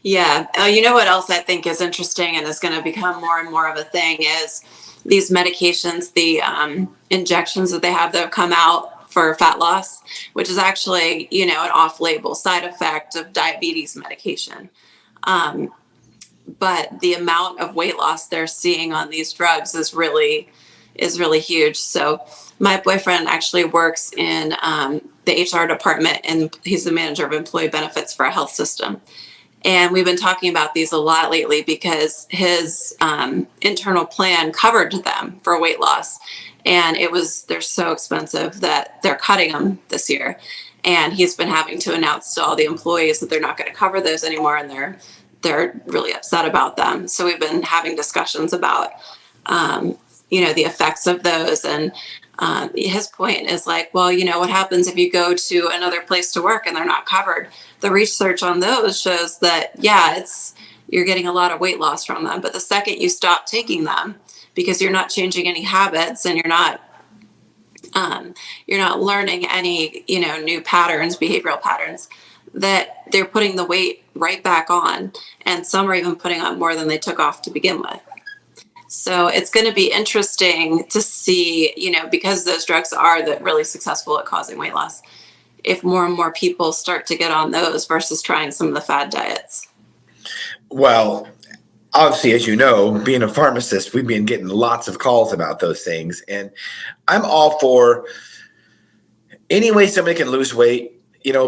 Yeah. You know what else I think is interesting and is going to become more and more of a thing is these medications, the injections that they have that have come out for fat loss, which is actually, an off-label side effect of diabetes medication. Um, but the amount of weight loss they're seeing on these drugs is really huge. So my boyfriend actually works in the HR department, and he's the manager of employee benefits for a health system. And we've been talking about these a lot lately because his internal plan covered them for weight loss. And they're so expensive that they're cutting them this year. And he's been having to announce to all the employees that they're not going to cover those anymore. And they're really upset about them. So we've been having discussions about, the effects of those. And his point is like, well, what happens if you go to another place to work and they're not covered? The research on those shows that, you're getting a lot of weight loss from them. But the second you stop taking them, because you're not changing any habits and you're not learning any, new patterns, behavioral patterns, that they're putting the weight right back on. And some are even putting on more than they took off to begin with. So it's going to be interesting to see, because those drugs are really successful at causing weight loss, if more and more people start to get on those versus trying some of the fad diets. Well, obviously, as you know, being a pharmacist, we've been getting lots of calls about those things. And I'm all for any way somebody can lose weight,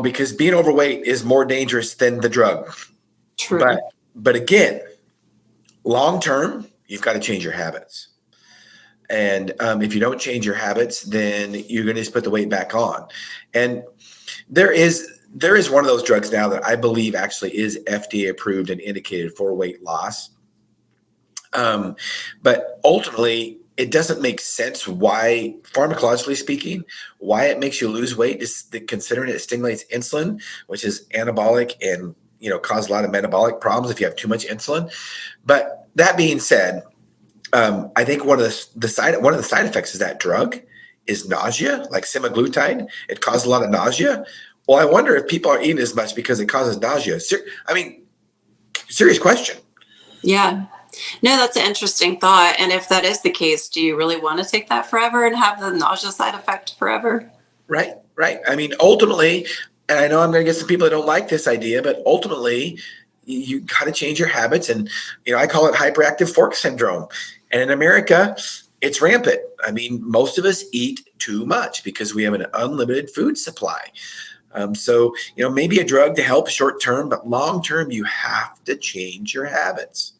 because being overweight is more dangerous than the drug. True. But again, long term, you've got to change your habits. And if you don't change your habits, then you're going to just put the weight back on. And there is one of those drugs now that I believe actually is FDA approved and indicated for weight loss. But ultimately, it doesn't make sense why, pharmacologically speaking, why it makes you lose weight, just considering it stimulates insulin, which is anabolic and, cause a lot of metabolic problems if you have too much insulin. But that being said, I think one of the side effects of that drug is nausea, like semaglutide. It causes a lot of nausea. Well, I wonder if people are eating as much because it causes nausea. Serious question. Yeah. No, that's an interesting thought. And if that is the case, do you really want to take that forever and have the nausea side effect forever? Right. Ultimately, and I know I'm going to get some people that don't like this idea, but ultimately, you got to change your habits. And, I call it hyperactive fork syndrome. And in America, it's rampant. Most of us eat too much because we have an unlimited food supply. So, maybe a drug to help short term, but long term, you have to change your habits.